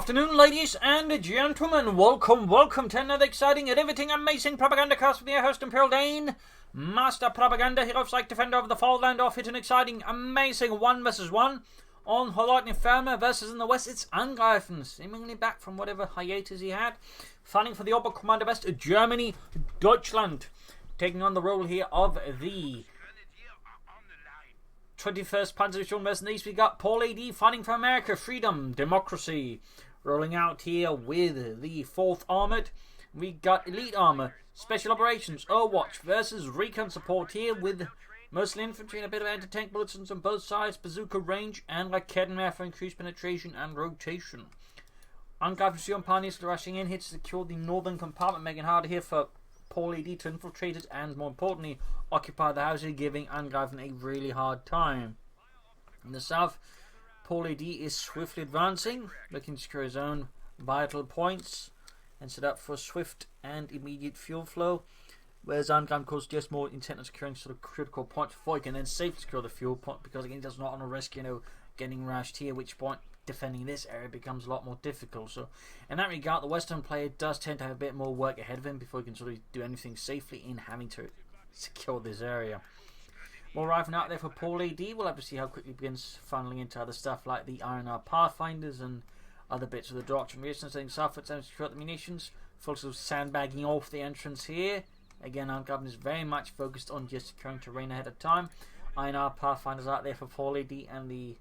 afternoon, ladies and gentlemen. Welcome to another exciting, riveting, amazing Propagandacast with your host, Paul.A.D, Master Propaganda, Hero of Psych, Defender of the Fatherland. Off hit an exciting, amazing 1 vs 1 on Kholodny Ferma versus in the west. It's Angreifen, seemingly back from whatever hiatus he had, fighting for the Oberkommando Germany, Deutschland, taking on the role here of the 21st Panzer Division mercenaries. We got Paul.A.D fighting for America, freedom, democracy. Rolling out here with the 4th Armoured. We got Elite Armor, Special Operations, Overwatch versus Recon support here with mostly infantry and a bit of anti-tank bullets on both sides, bazooka range and Raketenwerfer for increased penetration and rotation. Angreifen pioneers rushing in here to secure the northern compartment, making it harder here for Paul.A.D to infiltrate it and, more importantly, occupy the house here, giving Angreifen a really hard time. In the south, Paul.A.D is swiftly advancing, looking to secure his own vital points and set up for swift and immediate fuel flow, whereas Angreifen, of course, just more intent on securing sort of critical points before he can then safely secure the fuel point, because again, he does not want to risk, getting rushed here, which point defending this area becomes a lot more difficult. So in that regard, the Western player does tend to have a bit more work ahead of him before he can sort of do anything safely in having to secure this area. More arriving out there for Paul.A.D. We'll have to see how quickly he begins funneling into other stuff like the R&R Pathfinders and other bits of the doctrine. We're setting south to secure the munitions, full of sandbagging off the entrance here. Again, Angreifen is very much focused on just securing terrain ahead of time. R&R Pathfinders out there for Paul.A.D and the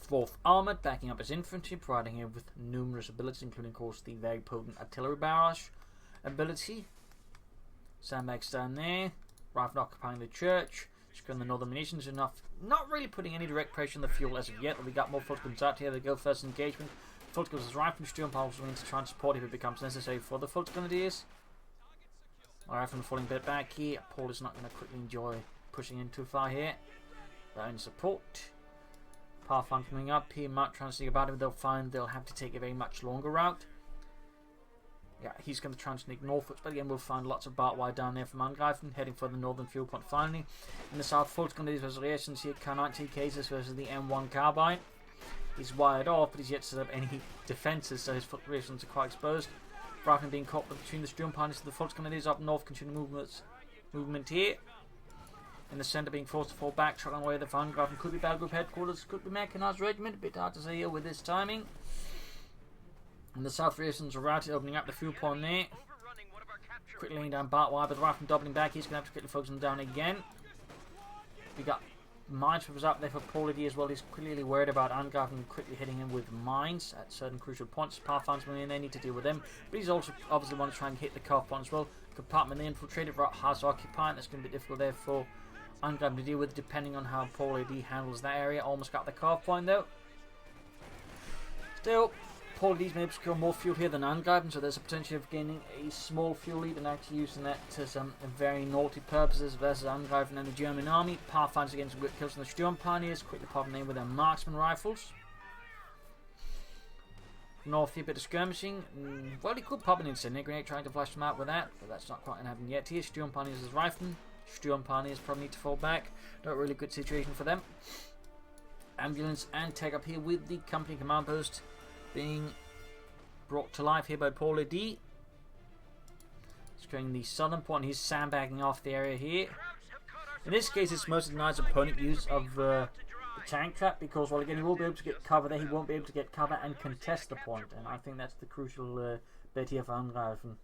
4th Armoured, backing up his infantry, providing him with numerous abilities, including, of course, the very potent artillery barrage ability. Sandbags down there, Rifle occupying the church, securing the northern munitions enough, not really putting any direct pressure on the fuel as of yet, but we got more Fultons out here. They go first engagement. Fultons is Rifle, Sturmpulse willing to try and support if it becomes necessary for the Fultons. Rifle falling a bit back here. Paul is not going to quickly enjoy pushing in too far here. They're in support. Pathfinder coming up here, might try and sneak about him. They'll find they'll have to take a very much longer route. Yeah, he's going to try and sneak northwards, but again, we'll find lots of barbed wire down there from Angreifen, heading for the northern fuel point finally. In the south, Fult's going to do his variations here. K90 cases versus the M1 carbine. He's wired off, but he's yet to set up any defences, so his foot variations are quite exposed. Rifle being caught between the Sturm pioneers to the Fult's going to do up north, continue movement here. In the centre, being forced to fall back, struggling away the Angreifen. Could be Battle Group Headquarters, could be Mechanised Regiment, a bit hard to say here with this timing. In the south, Reasons are routed, opening up the fuel point there. Quickly laying down barbed wire, but the Rifle doubling back. He's going to have to quickly focus him down again. We got minesweepers up there for Paul.A.D as well. He's clearly worried about Angreifen quickly hitting him with mines at certain crucial points. Pathfinders in there, need to deal with them. But he's also obviously want to try and hit the cuff point as well. Compartment they infiltrated, has occupying. That's going to be difficult there for Angreifen to deal with, depending on how Paul.A.D handles that area. Almost got the carve point though. Still, Paul.A.D's maybe secure more fuel here than Angreifen, so there's a potential of gaining a small fuel lead and actually using that to some very naughty purposes versus Angreifen and the German army. Pathfinders against good kills from the Sturm pioneers, quickly popping in with their marksman rifles. North here, bit of skirmishing. Well, he could pop an incendiary grenade trying to flash them out with that, but that's not quite going to happen yet here. Sturm pioneers is Rifle. Sturm pioneers probably need to fall back. Not a really good situation for them. Ambulance and tech up here with the company command post being brought to life here by Paul.A.D. Securing the southern point. He's sandbagging off the area here. In this case, it's most nice opponent use of the tank trap, because while again he will be able to get cover there, he won't be able to get cover and contest the point, and I think that's the crucial bit here for Angreifen.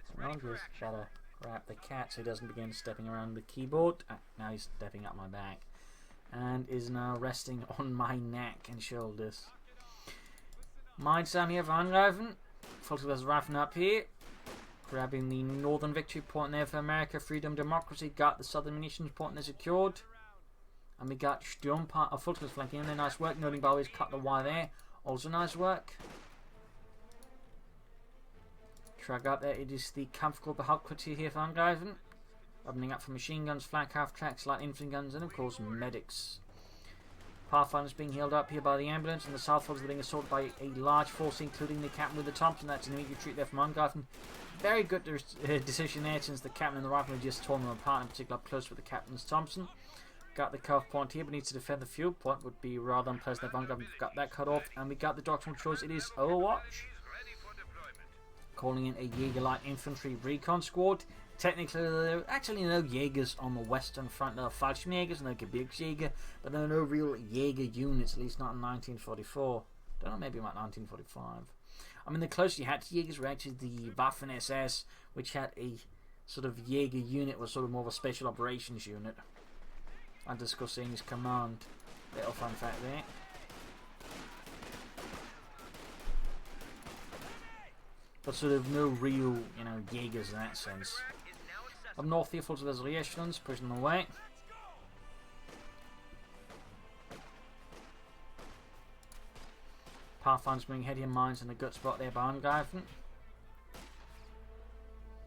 So I'm just gotta grab the cat so he doesn't begin stepping around the keyboard. Now he's stepping up my back and is now resting on my neck and shoulders. Mines down here for Angreifen. Fulton's Rifle up here, grabbing the northern victory point there for America, freedom, democracy. Got the southern munitions point there secured, and we got Sturm Fulton's flanking in there. Nice work. Noting by always cut the wire there. Also nice work. Track up there, it is the Kampfgruppe Hauptquartier here for Angreifen. Opening up for machine guns, flak half tracks, light infantry guns, and of course medics. Pathfinders being healed up here by the ambulance, and the south forces being assaulted by a large force, including the captain with the Thompson. That's an immediate retreat there from Angreifen. Very good decision there, since the captain and the rifle just torn them apart, in particular up close with the captain's Thompson. Got the cuff point here, but needs to defend the fuel point. Would be rather unpleasant if Angreifen got that cut off. And we got the doctrinal choice. It is Overwatch. Calling in a Jaeger light infantry recon squad. Technically, there are actually no Jaegers on the western front. There are Fallschirmjägers and no Gebirgsjäger, but there are no real Jaeger units, at least not in 1944. Don't know, maybe about 1945. I mean, the closest you had to Jaegers were actually the Waffen SS, which had a sort of Jaeger unit, was sort of more of a special operations unit. And discussing his command. Little fun fact there. But sort of no real, Jaegers in that sense. Up north here, full of the echelons, pushing them away. Pathfinder's bringing headier mines in a good spot there by Angreifen.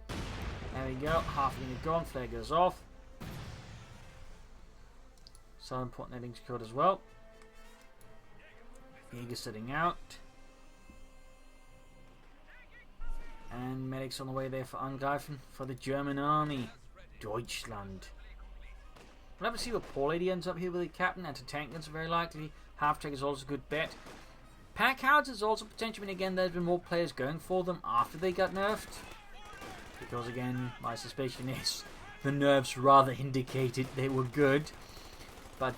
There we go, half a unit gone, flare goes off. Southern port netting secured as well. Jaeger sitting out. And medics on the way there for Angreifen for the German army. Deutschland. We'll have to see what Paul.A.D ends up here with the captain. Anti-tank guns are very likely. Half-track is also a good bet. Pack-hounds is also potentially, but again, there's been more players going for them after they got nerfed. Because again, my suspicion is the nerfs rather indicated they were good. But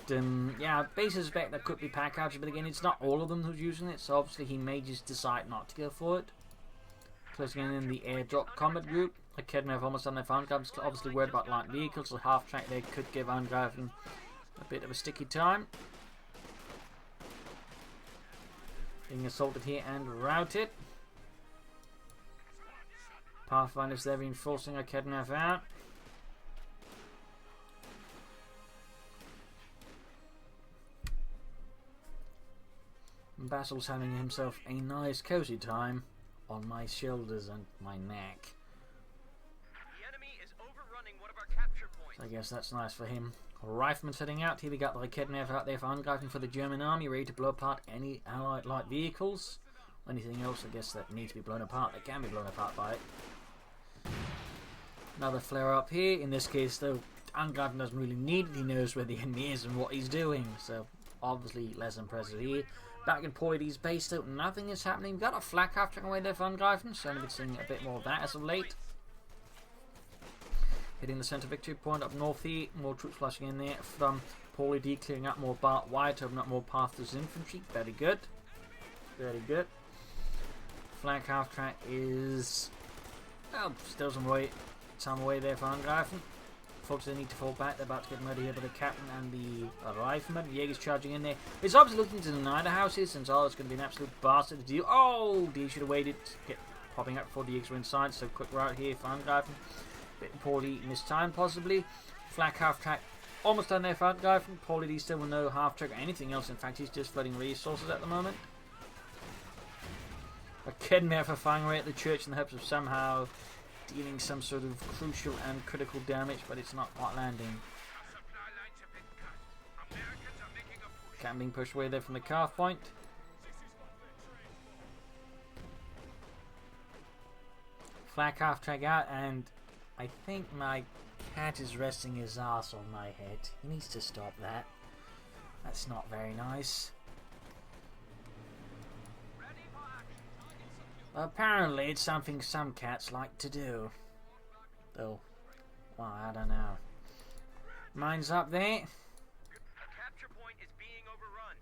yeah, basically suspect that could be pack-hounds, but again, it's not all of them who's using it, so obviously he may just decide not to go for it. Closing in the airdrop combat group. Kholodny have almost done their farm camps. Obviously worried about light vehicles, so half track there could give Angreifen a bit of a sticky time. Being assaulted here and routed. Pathfinders there reinforcing Kholodny out. Basil's having himself a nice cozy time on my shoulders and my neck. The enemy is overrunning one of our capture points. So I guess that's nice for him. Rifleman's heading out. Here we got the Kholodny out there for Angreifen for the German army, ready to blow apart any allied light vehicles. Anything else, I guess, that needs to be blown apart, that can be blown apart by it. Another flare up here. In this case, though, Angreifen doesn't really need it. He knows where the enemy is and what he's doing. So, obviously, less impressive here. Back in Paul.A.D's base, though, nothing is happening. We've got a flak half track away there for Angreifen, so we've been seeing a bit more of that as of late. Hitting the centre victory point up north here. More troops flashing in there from Paul.A.D, clearing up more barbed wire to open up more path to his infantry. Very good. Very good. Flank half track is, well, still some way there for Angreifen. Folks, they need to fall back. They're about to get murdered here by the captain and the rifleman. Jaeger's charging in there. It's obviously looking to deny the houses, since it's going to be an absolute bastard to deal. Oh, D should have waited. Get popping up before the Jaegers were inside. So quick route here for Angreifen. Bit poorly missed time possibly. Flak half track almost done there for Angreifen. Paul.A.D still with no half track or anything else. In fact, he's just flooding resources at the moment. A Kholodny for firing away at the church in the hopes of somehow dealing some sort of crucial and critical damage, but it's not quite landing. Captain being pushed away there from the calf point. Flak half track out, and I think my cat is resting his ass on my head. He needs to stop that. That's not very nice. Apparently it's something some cats like to do. Though, well, I don't know. Mine's up there. The capture point is being overrun.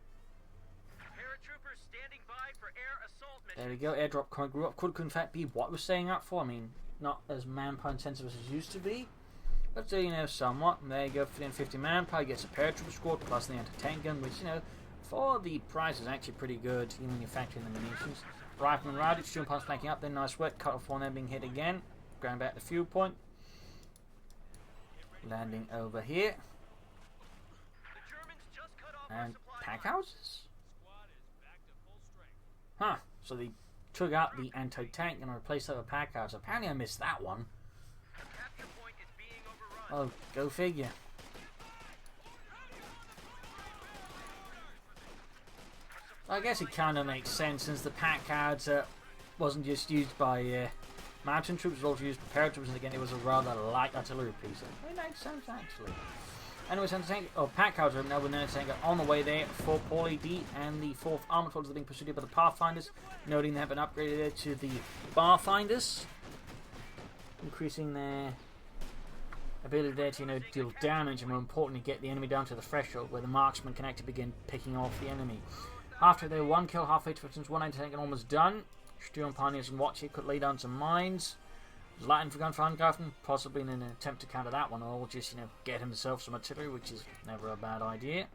Paratroopers standing by for air assault mission. There we go, airdrop could in fact be what we're staying up for. I mean, not as manpower intensive as it used to be, but still, you know, somewhat. And there you go, 350 manpower, gets a paratrooper squad plus the anti-tank gun, which, you know, for the price is actually pretty good, even when you factor in the munitions. Rifleman routed, student pumps flanking up, then nice work, cut off one there being hit again. Going back to fuel point. Landing over here. The Germans just cut off And our supply pack line. houses? Huh, so they took out the anti-tank and replaced it with a pack house. Apparently I missed that one. The capture point is being overrun. Oh, go figure. I guess it kind of makes sense, since the pack cards wasn't just used by mountain troops, it was also used by paratroopers, and again it was a rather light artillery piece. It makes sense actually. Anyways, pack cards are now with an tank on the way there for Paul.A.D and the 4th Armoured Forces are being pursued by the Pathfinders, noting they have been upgraded there to the Barfinders, increasing their ability there to, deal damage and more importantly get the enemy down to the threshold where the marksman can actually begin picking off the enemy. After their 1 kill halfway to distance, 1 tank and almost done. Sturm Pioneers and Watch here could lay down some mines. Lightning for gun for Angreifen, possibly in an attempt to counter that one, or just, get himself some artillery, which is never a bad idea.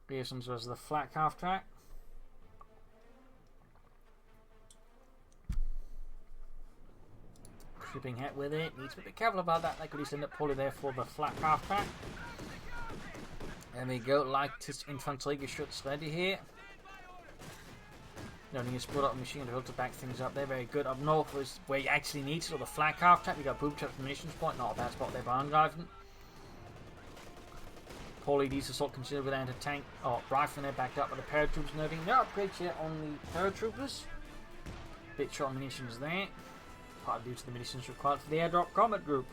Reasons was the flak half track. Creeping head with it, needs to be careful about that, they could just end up pulling there for the flak half track. There we go, Leicht's Infanteriegeschütz ready here. Need a split up machine to to back things up there. Very good. Up north was where you actually need to. The flag half track. We got boob trap munitions point. Not a bad spot there by Angreifen. Paul.A.D's assault considered with anti-tank. Oh, rifling there backed up by the paratroopers. Noting no upgrades yet on the paratroopers. Bit short munitions there. Partly due to the munitions required for the airdrop combat group.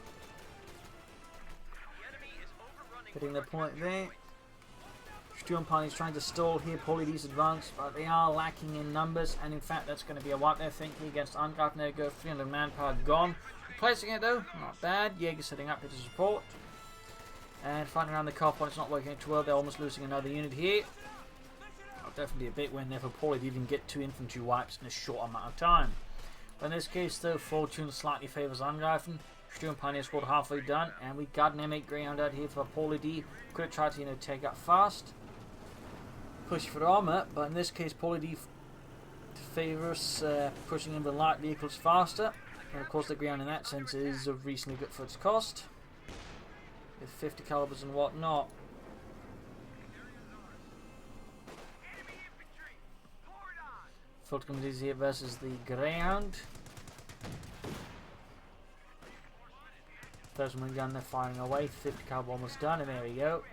Hitting the point there. Sturm Pioneers trying to stall here Paul.A.D's advance, but they are lacking in numbers, and in fact that's going to be a wipe there, thankfully, against Angreifen. There we go, 300 manpower gone. Replacing it though, not bad. Jaeger setting up here to support. And fighting around the car point, it's not working too well. They're almost losing another unit here. Oh, definitely a big win there for Paul.A.D. even get 2 infantry wipes in a short amount of time. But in this case though, fortune slightly favours Angreifen. Sturm Pioneers squad halfway done, and we got an M8 Greyhound out here for Paul.A.D. Could have tried to, take up fast. Push for armour, but in this case Paul.A.D favours pushing in the light vehicles faster, and of course the ground in that sense is reasonably good for its cost with 50 calibers and whatnot. Field committees here versus the Greyhound. First one gun, they're firing away. 50 caliber almost done, and there we go.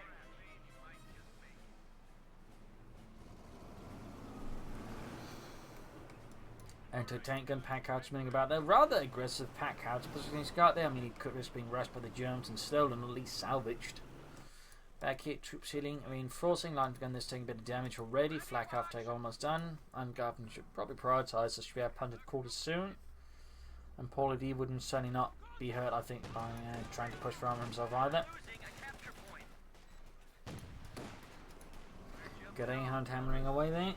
Anti-tank gun pack outs spinning about there. Rather aggressive pack outs positioning Scott there. I mean, he could risk being rushed by the Germans and stolen, at least salvaged. Back here, troops healing, reinforcing. Line gun this taking a bit of damage already. Flak half take almost done. Angreifen should probably prioritise the Spear punted quarters soon. And Paul.A.D wouldn't certainly not be hurt, I think, by trying to push for armor himself either. Greyhound hammering away there.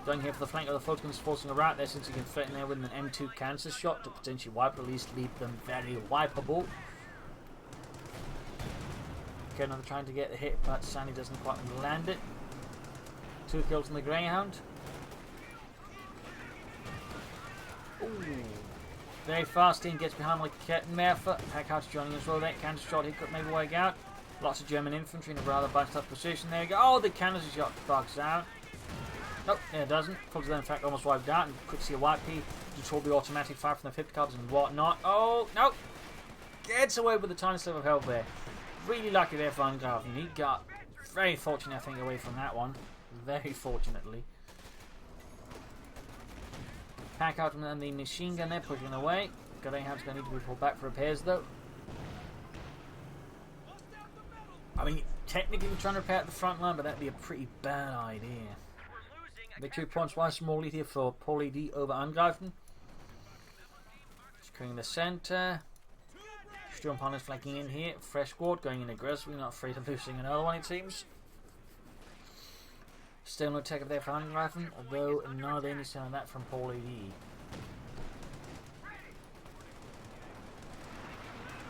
Going here for the flank of the Falcons, forcing a route there since you can threaten there with an M2 cancer shot to potentially wipe, or at least leave them very wipeable. Okay, another trying to get the hit, but Sandy doesn't quite land it. 2 kills on the Greyhound. Ooh. Very fast team gets behind like Kettenwerfer. Packhouse joining as well there. Cancer shot, he could maybe work out. Lots of German infantry in a rather bunched up position. There you go. Oh, the cancer shot bugs out. Nope, yeah, it doesn't. Fulton in fact almost wiped out, and could see a white P. Control the automatic fire from the 50 calibers and whatnot. Oh, no! Gets away with a tiny slip of health there. Really lucky there for Angreifen. He got very fortunate, I think, away from that one. Very fortunately. Pack out and the machine gun there, pushing away. Greyhound's going to need to be pulled back for repairs, though. I mean, technically we're trying to repair at the front line, but that'd be a pretty bad idea. Victory points wise from here for Paul.A.D over Angreifen. Securing the centre. Sturm Pioneers flanking in here. Fresh squad going in aggressively, not afraid of losing another one, it seems. Still no tech up there for Angreifen, although not any sign of that from Paul.A.D.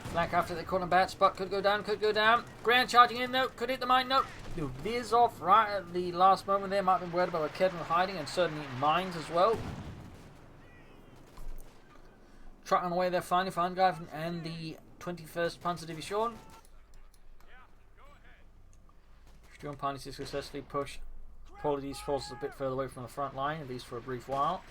Flank after the corner bat spot, could go down, could go down. Grand charging in though, could hit the mine, nope. Do veers off right at the last moment there. Might have been worried about Kevin hiding, and certainly mines as well. Trucking away there finally for Angreifen and the 21st Panzer Division. Sturm Pioneers successfully push Paul.A.D's forces a bit further away from the front line, at least for a brief while.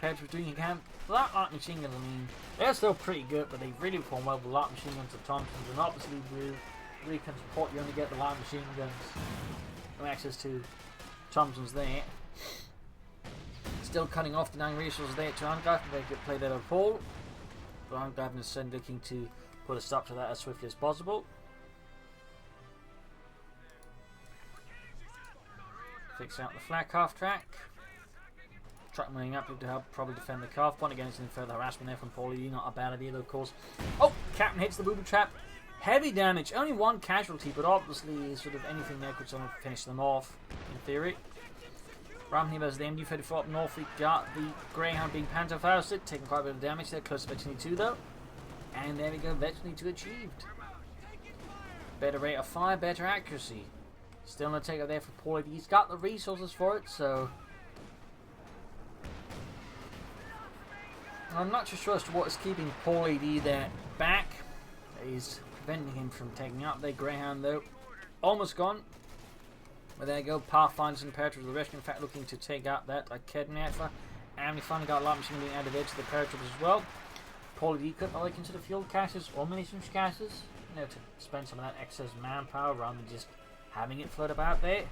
Page was doing camp. Light machine guns, I mean, they're still pretty good, but they really perform well with light machine guns of Thompsons, and obviously with Recon support you only get the light machine guns. No access to Thompsons there. Still cutting off the 9 resources there to Angreifen. Very good play there by Paul. But Angreifen is certainly looking to put a stop to that as swiftly as possible. Fix out the flag half track. Truck moving up to help probably defend the calf point. Again, it's any further harassment there from Paul.A.D. Not a bad idea though, of course. Oh! Captain hits the booby trap. Heavy damage. Only 1 casualty, but obviously sort of anything there could sort of finish them off, in theory. Around here there's the MD-34 up north. We got the Greyhound being Panther-Fausted, taking quite a bit of damage there, close to Veteran 2 though. And there we go, Veteran 2 achieved. Better rate of fire, better accuracy. Still no take up there for Paul.A.D. He's got the resources for it, so... I'm not too sure as to what is keeping Paul.A.D. there back. He's preventing him from taking out their Greyhound though. Almost gone. But there you go, Pathfinders and Paratroopers of the rescue, in fact, looking to take out that Kholodny. And we finally got a light machine being added there to the Paratroopers as well. Paul.A.D. could probably consider fuel caches or munitions caches, you know, to spend some of that excess manpower rather than just having it float about there.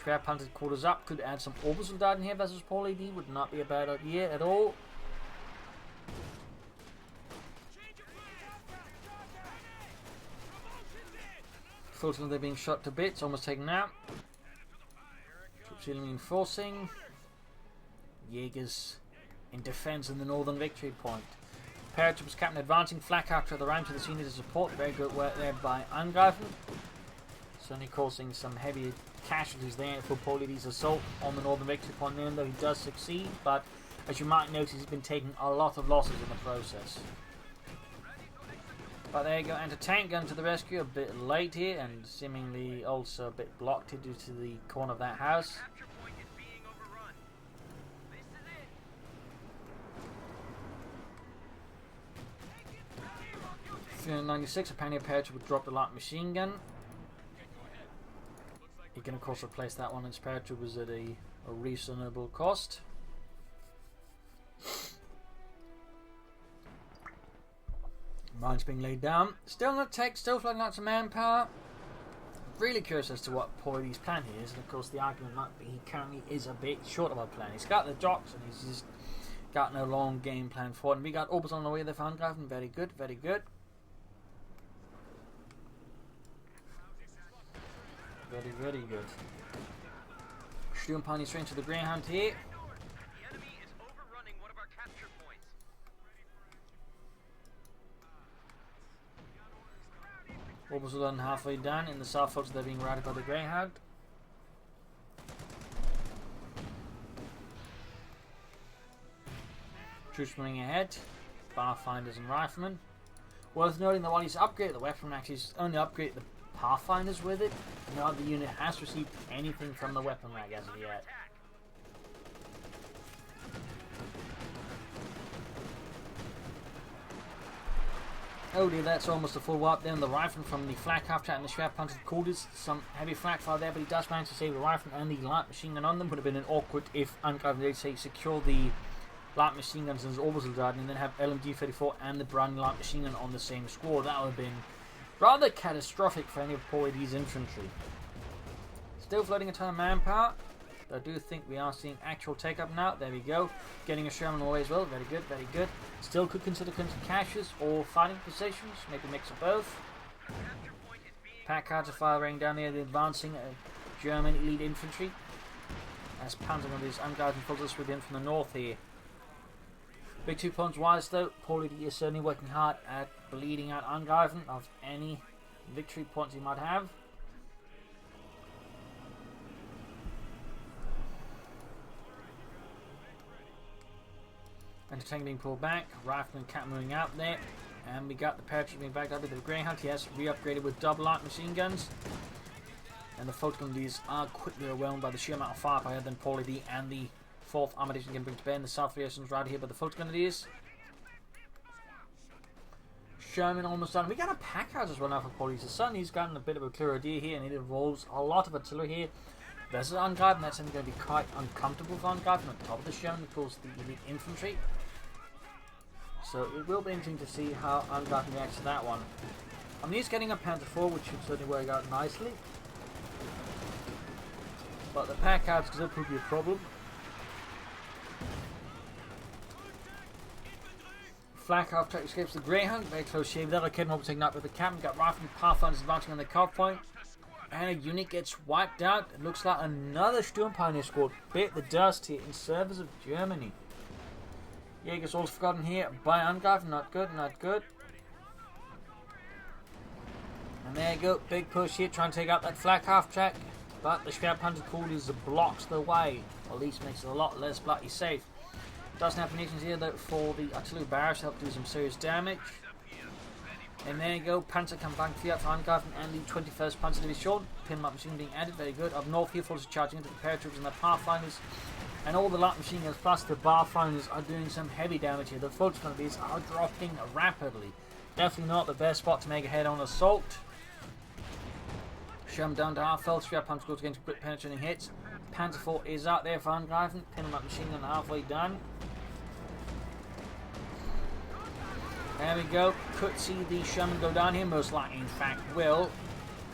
Schwer punted quarters up, could add some orbital dart in here versus Paul.A.D. Would not be a bad idea at all. Fortunately, they're being shot to bits, almost taken out. Troops reinforcing. Jaegers in defense in the northern victory point. Paratroopers captain advancing, flak after the round to the senior to support. Very good work there by Angreifen. Certainly causing some heavy casualties there for Paul.A.D.'s assault on the northern victory point there, though he does succeed. But as you might notice, he's been taking a lot of losses in the process. But there you go, anti-tank gun to the rescue, a bit late here, and seemingly also a bit blocked here due to the corner of that house. 396, apparently a paratrooper would drop the light machine gun. You can of course replace that one as paratroopers at a reasonable cost. Mines being laid down. Still not tech, still flooding lots of manpower. Really curious as to what Paul.A.D.'s plan here is, and of course the argument might be he currently is a bit short of a plan. He's got the docks and he's just got no long game plan for it. And we got orbits on the way there for Angreifen. Very good, very good. Very, very good. Shooting pony straight to the Greyhound here. The enemy is overrunning one of our capture points. Orbits are done halfway down. In the south folks, they're being routed by the Greyhound. Troops running ahead. Pathfinders and Riflemen. Worth noting that while he's upgraded the weapon, actually he's only upgraded the Pathfinders with it. No other unit has received anything from the weapon rack as of yet. Oh dear, that's almost a full wipe there. The Rifleman from the flak half track and the Schwer punted quarters. Some heavy flak fire there, but he does manage to save the Rifleman and the light machine gun on them. Would have been an awkward if Angreifen did say secure the light machine guns as orbital guard and then have LMG-34 and the Browning light machine gun on the same squad. That would have been rather catastrophic for any of Paul.A.D's infantry. Still floating a ton of manpower. I do think we are seeing actual take-up now. There we go. Getting a Sherman away as well. Very good, very good. Still could consider caches or fighting positions. Maybe a mix of both. Pack cards are firing down there. The advancing German elite infantry. As panting on these Angreifen filters within from the north here. Big 2 points wise though. Paul.A.D is certainly working hard at bleeding out Angreifen of any victory points he might have. Anti-tank being pulled back, Rifleman Cat moving out there, and we got the paratrooper being backed up with the Greyhound. He has re-upgraded with double light machine guns, and the Photon are quickly overwhelmed by the sheer amount of firepower than Paul.A.D and the 4th Armoured Division can bring to bear in the South Variations right here by the Photon Grenadiers. Sherman almost done. We got a pack house as well now for Paul.A.D. Son. He's gotten a bit of a clear idea here, and it involves a lot of artillery here. Versus Angreifen, that's going to be quite uncomfortable for Angreifen. On top of the Sherman, of course, the elite infantry. So it will be interesting to see how Angreifen reacts to that one. I mean, he's getting a Panther 4, which should certainly work out nicely. But the pack outs could still be a problem. Flak after escapes the Greyhound. Very close shave there. Kid Mob taken out with the captain. Got Rifle Pathfinders advancing on the cup point. And a unit gets wiped out. It looks like another Sturm Pioneer squad bit the dust here in service of Germany. Jaeger's also forgotten here by Angreifen. Not good, not good. And there you go. Big push here. Trying to take out that flak half track. But the Schwerpanzer Coolers blocks the way. Or at least makes it a lot less bloody safe. Doesn't have munitions here though for the artillery barrage to help do some serious damage. And there you go, Panzerkampfwagen 4 for Angreifen and the 21st Panzer Division. Pinmark machine being added, very good. Up north here, forces charging into the paratroopers and the pathfinders. And all the light machine guns plus the barfinders are doing some heavy damage here. The focus of these are dropping rapidly. Definitely not the best spot to make a head-on assault. Sherman down to half health, Schwerpanzer goes against quick penetrating hits. Panzer 4 is out there for Angreifen. Pinmark machine gun halfway done. There we go. Could see the Sherman go down here. Most likely, in fact, will.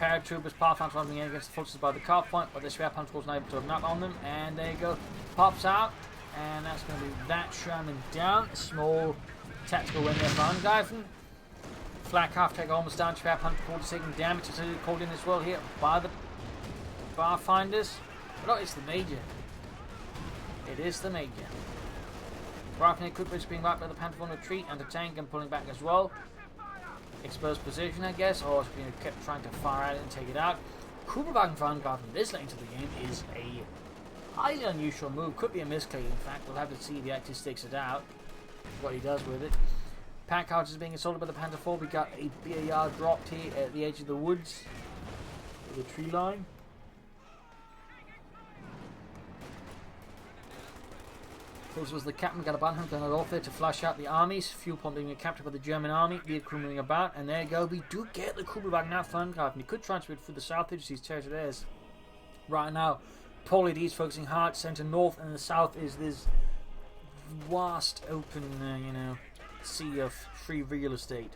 Paratroopers, Pathfinders running against the forces by the car point, but the Schwerpanzer was not able to have knocked on them. And there you go. Pops out. And that's going to be that Sherman down. Small tactical win there for Angreifen. Flak half take almost down. Schwerpanzer taking damage. It's called in as well here by the Barfinders. But no, it's the Major. It is the Major. Rifle equipment being wiped by the Panther on retreat and the tank and pulling back as well. Exposed position, I guess, or it's been kept trying to fire at it and take it out. Kubelwagen for Angreifen this late into the game is a highly unusual move. Could be a misclick, in fact. We'll have to see if he actually sticks it out. What he does with it. Pack houses being assaulted by the Panther 4. We got a BAR dropped here at the edge of the woods. The tree line. This was the captain, got a bantam gun off there to flash out the armies. Fuel pump being captured by the German army. The crew moving about, and there you go. We do get the Kubelwagen now for Angreifen. He could transfer it through the south edge of these territories. Right now, Paul.A.D is focusing hard center north, and the south is this vast open, sea of free real estate.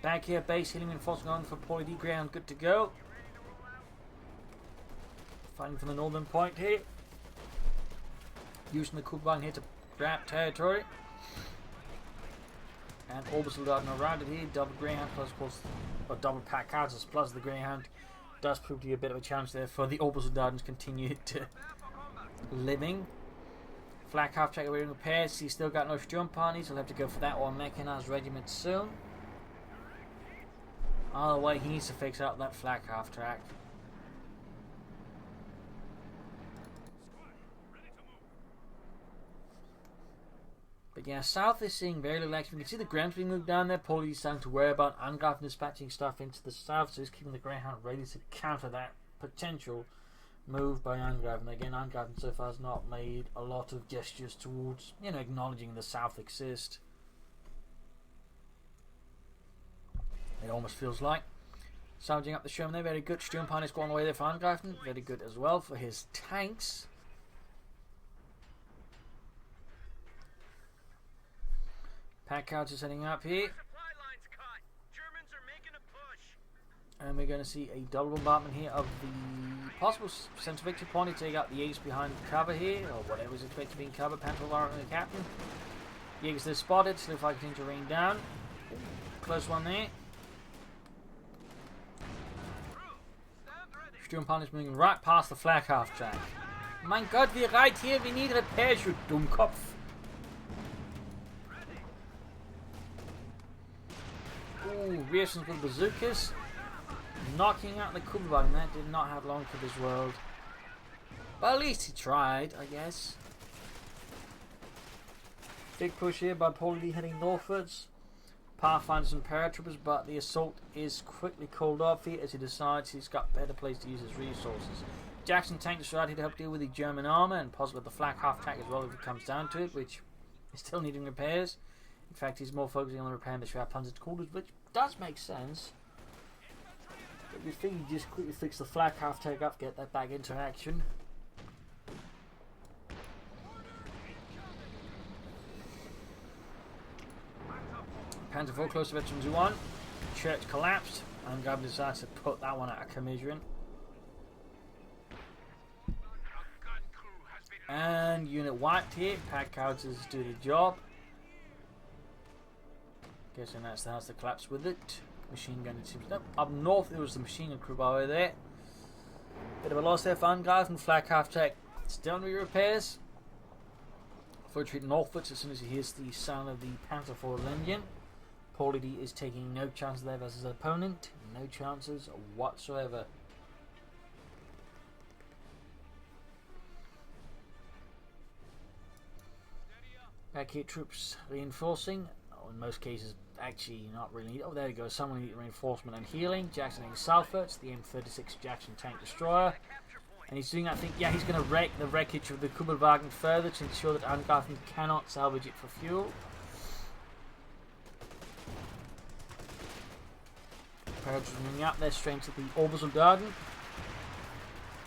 Back here, base healing reinforcement on for Paul.A.D. Ground, good to go. Fighting from the northern point here. Using the Kubelwagen here to grab territory. And Obersoldaten around it here. Double Greyhound plus, of course, or double pack houses plus the Greyhound does prove to be a bit of a challenge there for the Obersoldaten to continue to living. Flak half track away in repairs. He's still got no Sturm parties. He'll have to go for that or mechanized regiment soon. Either way, he needs to fix out that flak half track. But yeah, south is seeing very little action. You can see the Grams being moved down there. Paul.A.D's starting to worry about Angreifen dispatching stuff into the south, so he's keeping the Greyhound ready to counter that potential move by Angreifen. Again, Angreifen so far has not made a lot of gestures towards, acknowledging the south exists. It almost feels like. Salvaging up the Sherman there, very good. Sturm Pioneers going away there for Angreifen. Very good as well for his tanks. Pack couch is heading up here. And we're going to see a double bombardment here of the possible central victory point to take out the Jaegers behind cover here, or whatever is expected to be in cover. Panther and the captain. Jaegers are spotted, so if I continue to rain down. Close one there. Sturm Pioneers moving right past the flak half track. Mein Gott, we're right here, we need repairs, you Dummkopf. Ooh, reactions with bazookas. Knocking out the Kubelwagen. That did not have long for this world. But at least he tried, I guess. Big push here by Paul.A.D heading northwards. Pathfinders and paratroopers, but the assault is quickly called off here as he decides he's got better place to use his resources. Jackson tank is right here to help deal with the German armour and possibly the flak half track as well if it comes down to it, which is still needing repairs. In fact, he's more focusing on repairing the Schwerpanzer quarters, which does make sense. But we think you just quickly fix the flak half take up, get that back into action. Panzer 4 close to veterans 1. Church collapsed, and Gab decides to put that one out of commission. And unit wiped here. Pack houses do the job. Guessing that's the house that collapsed with it. Machine gun, it seems. Nope. Up north there was the machine gun crew by there. Bit of a loss there for Angreifen. Flak half track still in repairs. For retreat northwards as soon as he hears the sound of the Panther IV engine. Paul.A.D is taking no chances there versus his opponent. No chances whatsoever. Back here, troops reinforcing. Oh, in most cases, actually not really. Oh, there you go. Someone needs reinforcement and healing. Jackson heading southwards. The M36 Jackson tank destroyer. And he's doing that, I think, yeah, he's going to wreck the wreckage of the Kubelwagen further to ensure that Angreifen cannot salvage it for fuel. Paratroopers moving up there straight to the orbital garden.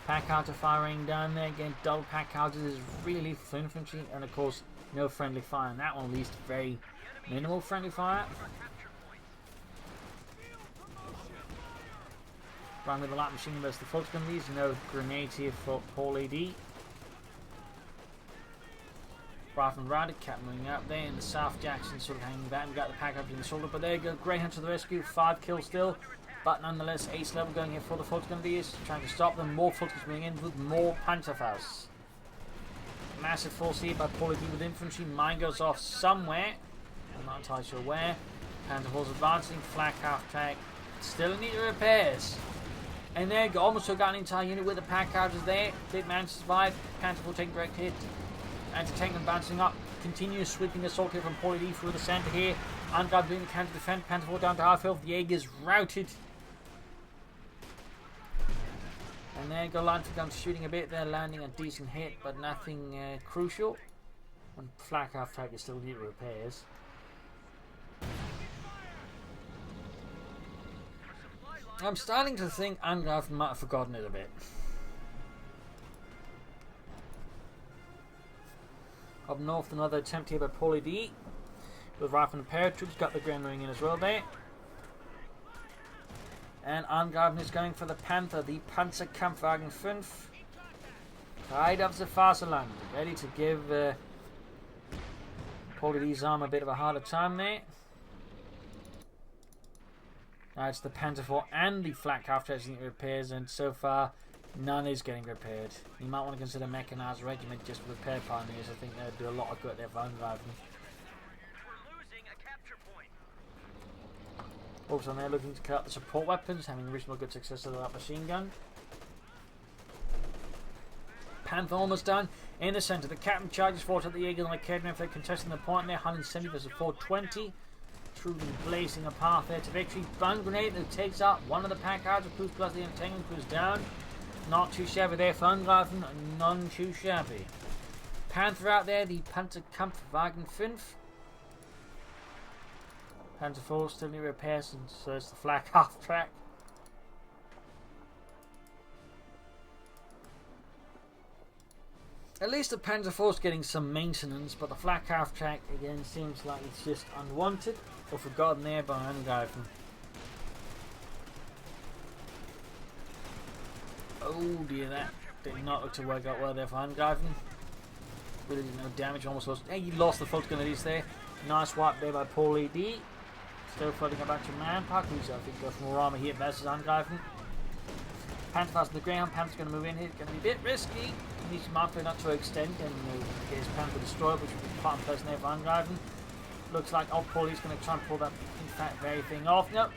Pack counter firing down there again. Double pack counters is really for infantry, and of course, no friendly fire on that one, at least very minimal friendly fire. Run with the light machine versus the Volksgundies. No grenades here for Paul.A.D. Rifle and rounded, cap moving up there in the south. Jackson sort of hanging back and got the pack up in the shoulder, but there you go. Greyhound to the rescue. 5 kills still, but nonetheless, ace level going here for the Volksgundies, trying to stop them. More Volksgundies moving in with more Panzerfaust. Massive force here by Paul.A.D with infantry. Mine goes off somewhere. I'm not entirely sure where. Panzerfaust advancing. Flak half track. Still in need of repairs. And there you go. Almost got an entire unit with the pack houses there. Did manage to survive. Panzerfaust taking direct hit. Anti-tank and bouncing up. Continuous sweeping assault here from Paul.A.D through the centre here. Angreifen doing the counter defend. Panzerfaust down to half health. The Jaegers routed. And there you go, Lancer guns shooting a bit there, landing a decent hit, but nothing crucial. And flak half track is still need repairs. I'm starting to think Angreifen might have forgotten it a bit. Up north, another attempt here by Paul.A.D with rifle and paratroops, got the ground ring in as well there. And Angreifen is going for the Panther, the Panzerkampfwagen 5. Pride of the Vaterland, ready to give Paul.A.D's arm a bit of a harder time there. Now it's the Panther IV and the flak half track need repairs, and so far none is getting repaired. You might want to consider mechanized regiment just for repair pioneers. I think they'd do a lot of good there for Angreifen. Also, they're looking to cut out the support weapons, having reasonable good success with that machine gun. Panther almost done. In the centre, the captain charges forward at the Jaeger and Kholodny Ferma. They're contesting the point there, 170 versus 420. Truly blazing a path there to victory. Bun grenade that takes out one of the pack houses, crews plus the entanglement crews down. Not too shabby there for Angreifen, none too shabby. Panther out there, the Panzerkampfwagen 5. Panzer IV still need repairs, and so it's the flak half track. At least the Panzer IV is getting some maintenance, but the flak half track again seems like it's just unwanted or forgotten there by Angreifen. Oh dear, that did not look to work out well there for Angreifen. Really did no damage, almost lost. Hey, you lost the Volksgundies there. Nice wipe there by Paul.A.D. Still floating about to Manpack, who's I think got more armour here versus Angreifen. Panther fast on the ground. Panther's going to move in here. It's going to be a bit risky. He needs to mark not to extend and get his Panther destroyed, which would be part and person there for Angreifen. Looks like old Paul.A.D's going to try and pull that in fact very thing off. Nope.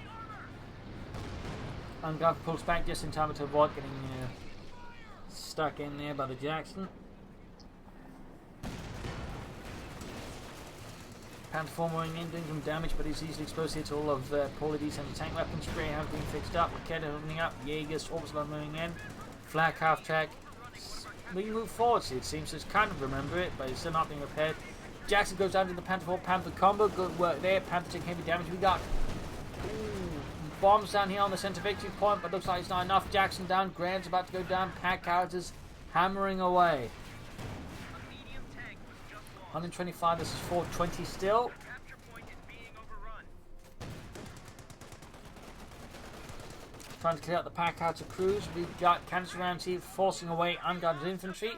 Angreifen pulls back just in time to avoid getting stuck in there by the Jackson. Panther IV moving in, doing some damage, but he's easily exposed here to all of Paul.A.D's anti-tank weapons. Greyhound being fixed up, Raketa opening up, Jaegers, Orbison moving in, flak half track. We move forward, see, it seems to kind of remember it, but it's still not being repaired. Jackson goes down to the Panther IV, Panther combo, good work there. Panther taking heavy damage. We got bombs down here on the centre victory point, but looks like it's not enough. Jackson down, Graham's about to go down, pack houses hammering away. 125 versus 420 still. Trying to clear out the pack out of crews. We've got cancer rounds here forcing away Angreifen's infantry.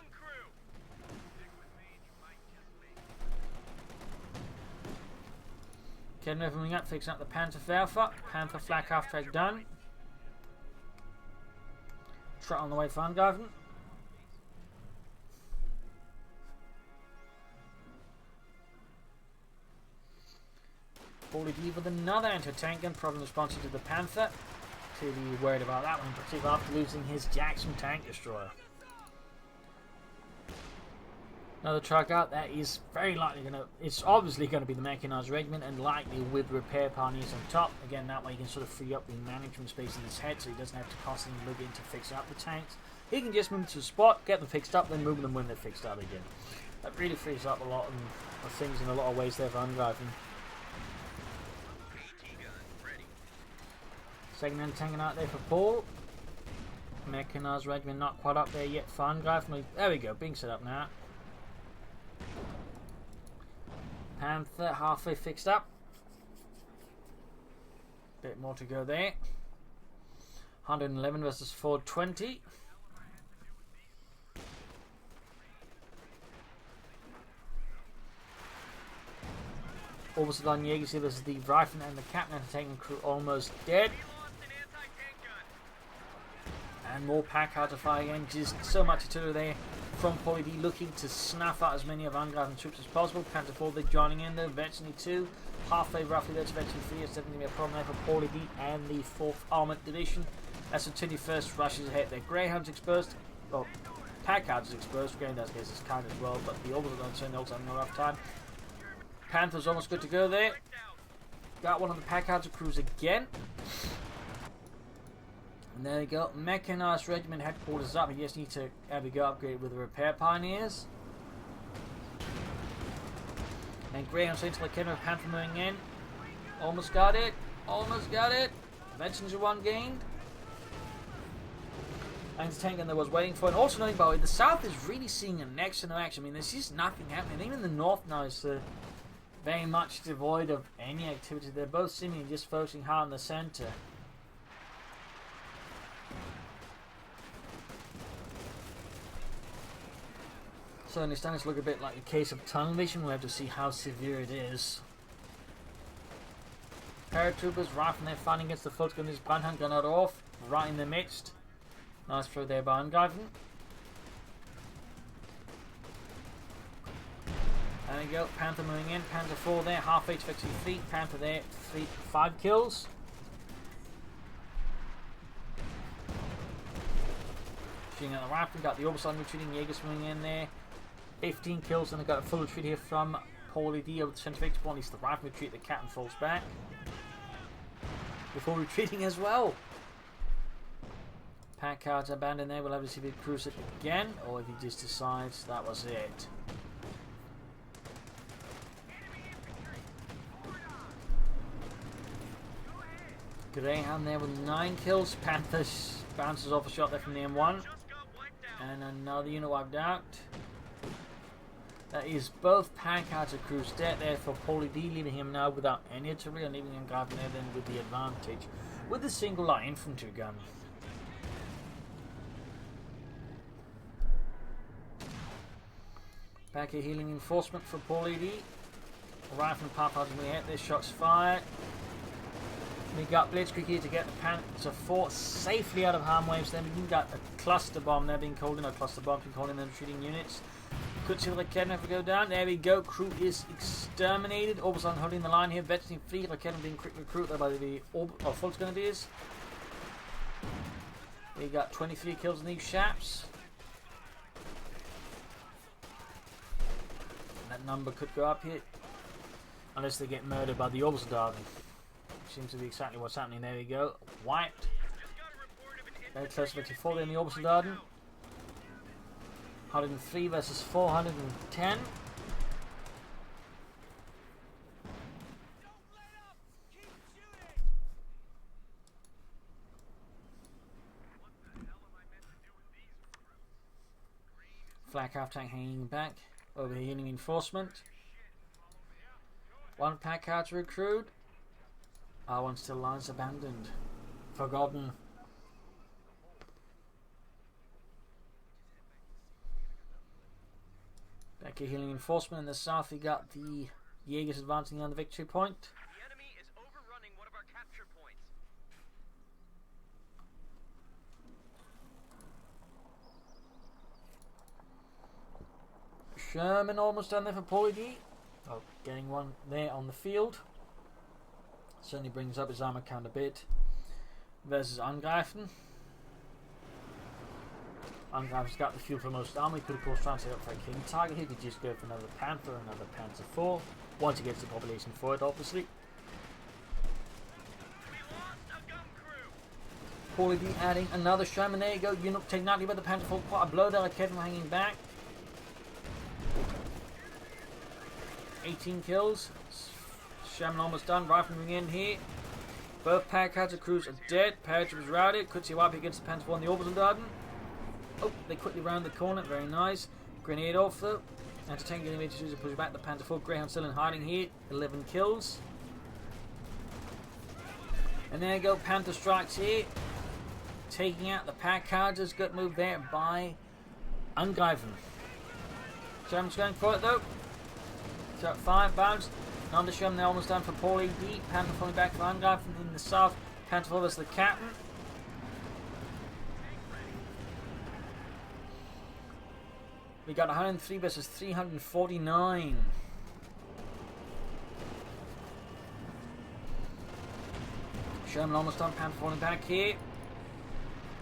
Kholodny moving up, fixing up the Panther Werfer. Panther flak half track done. Trot on the way for Angreifen. Paul.A.D with another anti-tank gun, probably responsive to the Panther. Clearly worried about that one, particularly after losing his Jackson tank destroyer. Another truck out, that is very likely it's obviously going to be the mechanized regiment, and likely with repair pioneers on top. Again, that way he can sort of free up the management space in his head, so he doesn't have to constantly look into fixing up the tanks. He can just move to the spot, get them fixed up, then move them when they're fixed up again. That really frees up a lot of things in a lot of ways there for Angreifen. Second hand tanking out there for Paul. Mechanized regiment not quite up there yet for Angreifen. There we go, being set up now. Panther halfway fixed up. Bit more to go there. 111 versus 420. Almost on Jaeger versus the Angreifen, and the captain and tanking crew almost dead. And more pack out of fire again. Just so much artillery there from Paul.A.D, looking to snuff out as many of Angreifen's troops as possible. Panther 4 they're joining in though. Veteran 2 halfway roughly there to Veteran 3. It's definitely going to be a problem there for Paul.A.D and the 4th Armoured Division. As the 21st rushes ahead, their Greyhound's exposed. Well, Packard is exposed. Greyhound's case is kind as well, but the Orbitals don't turn also having a rough time. Panther's almost good to go there. Got one of the Packards crews again. And there we go. Mechanized regiment headquarters up. You just need to upgrade with the repair pioneers. And Greyhound into the Kholodny Panther moving in. Almost got it. Almost got it. Veterans are one gained. And the tank gun that was waiting for. And also knowing, by the way, the south is really seeing a next to no action. I mean, there's just nothing happening. Even the north now is very much devoid of any activity. They're both seemingly just focusing hard on the center. Certainly starting to look a bit like a case of tunnel vision. We'll have to see how severe it is. Paratroopers rifling their fighting against the Volksgunners. Brandhand gun out off, right in the midst. Nice throw there by Angreifen. There we go, Panther moving in. Panther 4 there, halfway to fixing fleet. Panther there, 5 kills. Shooting at the rifle, got the Orbison retreating. Jaegers moving in there. 15 kills, and they got a full retreat here from Paul.A.D over the center fix. At least the rifle retreat, the captain falls back before retreating as well. Pack cards abandoned there. We'll have to see if he cruise it again, or if he just decides that was it. Greyhound there with 9 kills. Panther bounces off a shot there from the M1. And another unit wiped out. That is both Packards and crews dead there for Paul.A.D, leaving him now without any artillery, and leaving Angreifen there then with the advantage with a single light infantry gun. Back here, healing enforcement for Paul.A.D. Rifle and Papa we hit. This shot's fired. We got Blitzkrieg here to get the Panther 4 safely out of harm waves. Then we got a cluster bomb there being called in, or cluster bombs being called in, and shooting units. Could see the Kholodny never go down. There we go. Crew is exterminated. Orbison holding the line here. Veteran 3, the Kholodny being quick recruited by the Volksgunners. We got 23 kills in these shaps. That number could go up here, unless they get murdered by the Orbison. Seems to be exactly what's happening. There we go. Wiped. Very close to 54 in the Orbison. 103 versus 410. Flak half tank hanging back over the enemy enforcement. One pack out to recruit. R1 still lies abandoned. Forgotten. Back here healing enforcement in the south. We got the Jaegers advancing on the victory point. The enemy capture points. Sherman almost done there for Paul.A.D. Oh, getting one there on the field. Certainly brings up his armor count a bit. Versus Angreifen. Angreifen's got the fuel for most armor. He could of course translate up for a king target. He could just go for another Panther, another Panzer IV. Once he gets the population for it, obviously. We lost a gun crew. Paul.A.D. adding another Sherman. There you go. You're not taking out by the Panther IV. Quite a blow there. I kept him hanging back. 18 kills. Sherman almost done. Rifleman in here. Both Paracaster crews are dead. Paratroopers routed. Could see a wipe against the Panther IV in the orbital garden. Oh, they quickly round the corner. Very nice. Grenade off though. Anti-tank enemy to push back the Panther IV. Greyhound still in hiding here. 11 kills. And there you go. Panther strikes here. Taking out the Packarders. Good move there by Angreifen. Sherman's going for it though. So 5 bounce. Another Sherman there almost done for Paul.A.D. Panther falling back for Angreifen in the south. Panther IV is the captain. We got 103 versus 349. Sherman almost done. Panther falling back here.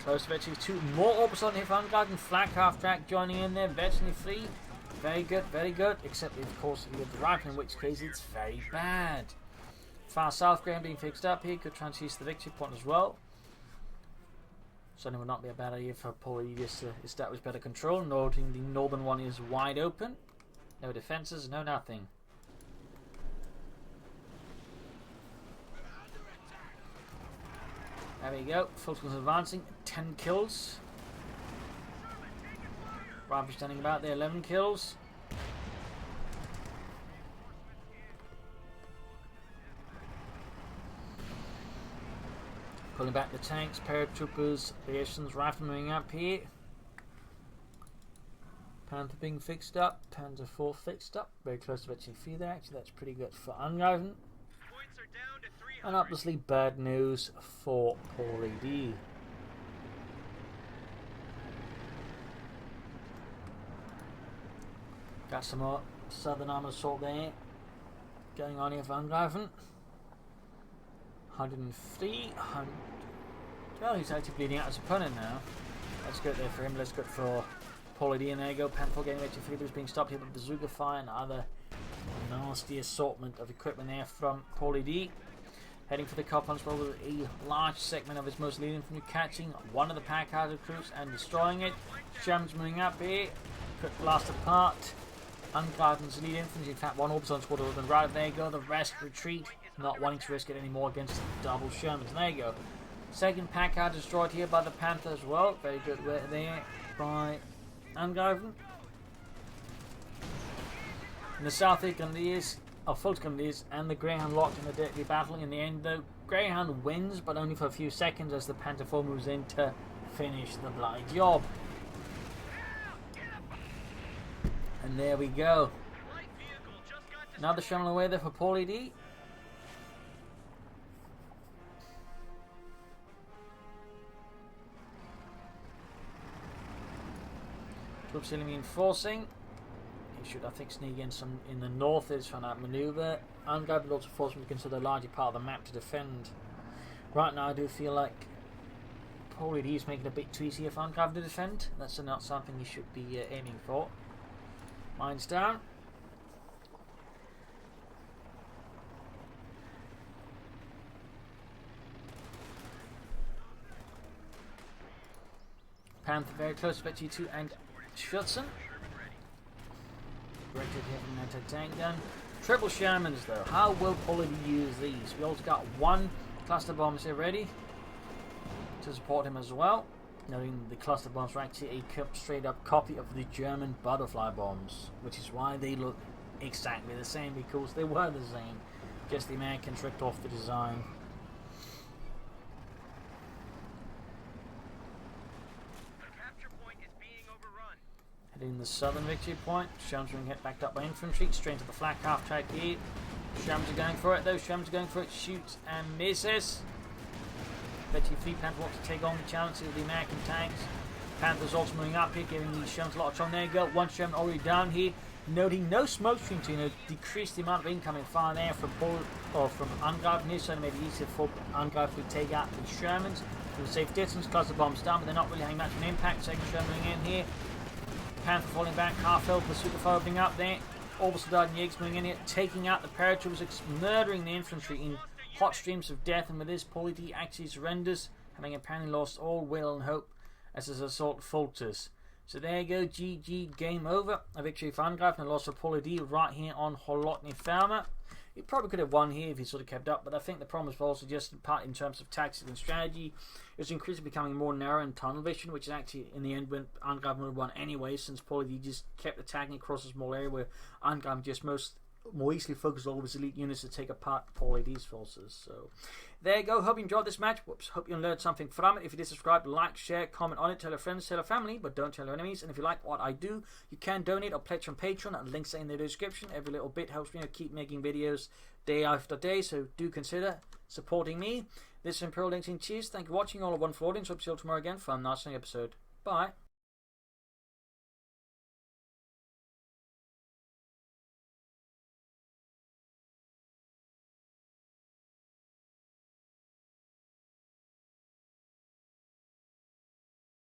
Close to Vetchy 2. More orbits on here for Angreifen. Flak half track joining in there. Vetchy 3. Very good, very good. Except of course if you get the rifle, in which case it's very bad. Far south ground being fixed up here. Could transfuse the victory point as well. Certainly would not be a bad idea for Paul.A.D. just to establish better control. Noting the northern one is wide open. No defences, no nothing. There we go. Fulton's advancing. 10 kills. Rifle standing about there. 11 kills. Pulling back the tanks, paratroopers, aviations, rifle moving up here. Panther being fixed up, Panzer IV fixed up, very close to Vetchy 3 there. Actually, that's pretty good for Angreifen. Points are down to 300. And obviously, bad news for Paul.A.D. Got some more Southern Armored Assault there going on here for Angreifen. 103, 100. Well, he's actually bleeding out his opponent now. That's good there for him. That's good for Paul.A.D. And there you go. Panther getting ready to free. There's being stopped here with bazooka fire and other nasty assortment of equipment there from Paul.A.D. Heading for the car punch with a large segment of his most leading infantry, catching one of the Packharder crews and destroying it. Sherman's moving up here. Quick blast apart. Angreifen's lead infantry. In fact, one Orbison squad would have been right. There you go. The rest retreat. Not wanting to risk it anymore against double Shermans. There you go. Second Packard destroyed here by the Panther as well. Very good work there by Angreifen. In the south, the Grenadiers, Fulton Grenadiers and the Greyhound locked in a deadly battle. In the end, though, Greyhound wins, but only for a few seconds as the Panther IV moves in to finish the bloody job. And there we go. Another Sherman away there for Paul.A.D. Troops still reinforcing. He should, I think, sneak in some in the north is from that manoeuvre. Angreifen also forced him to consider a larger part of the map to defend. Right now, I do feel like Paul.A.D. is making it a bit too easy for Angreifen to defend. That's not something he should be aiming for. Mines down. Panther very close to G2 and Schutzen. Directed here from an anti-tank gun. Triple Shermans though. How will Paul.A.D. use these? We also got one cluster bombs here ready to support him as well. Noting the cluster bombs are actually a straight up copy of the German butterfly bombs, which is why they look exactly the same, because they were the same. Just the Americans ripped off the design. Heading the southern victory point. Shermans being hit backed up by infantry. Straight to the flak half track here. Shermans are going for it though. Shermans are going for it. Shoots and misses. Bet you Fleet Panther wants to take on the challenge of the American tanks. Panthers also moving up here, giving the Shermans a lot of trouble. There you go. One Sherman already down here. Noting no smoke stream to decrease the amount of incoming fire there from Angreifen here, so it made it easier for Angreifen to take out the Shermans from a safe distance. Close the bombs down, but they're not really having much of an impact. Second Sherman in here. Panther falling back. Half-filled pursuit of fire opening up there. Obersoldat and Yakes moving in here, taking out the paratroopers, murdering the infantry in hot streams of death, and with this, Paul.A.D actually surrenders, having apparently lost all will and hope as his assault falters. So there you go, GG, game over. A victory for Angreifen and a loss for Paul.A.D right here on Kholodny Ferma. He probably could have won here if he sort of kept up, but I think the problem was also just part in terms of tactics and strategy. It was increasingly becoming more narrow and tunnel vision, which is actually in the end when Angreifen would have won anyway, since Paul.A.D just kept attacking across a small area where Angreifen just more easily focused all of his elite units to take apart Paul.A.D's forces. So there you go. Hope you enjoyed this match. Hope you learned something from it. If you did, subscribe, like, share, comment on it, tell your friends, tell your family, but don't tell your enemies. And if you like what I do, you can donate or pledge on Patreon, and links are in the description. Every little bit helps me keep making videos day after day, so do consider supporting me. This is Imperial LinkedIn. Cheers. Thank you for watching. All a wonderful audience. Hope to see you all tomorrow again for a nice episode. Bye.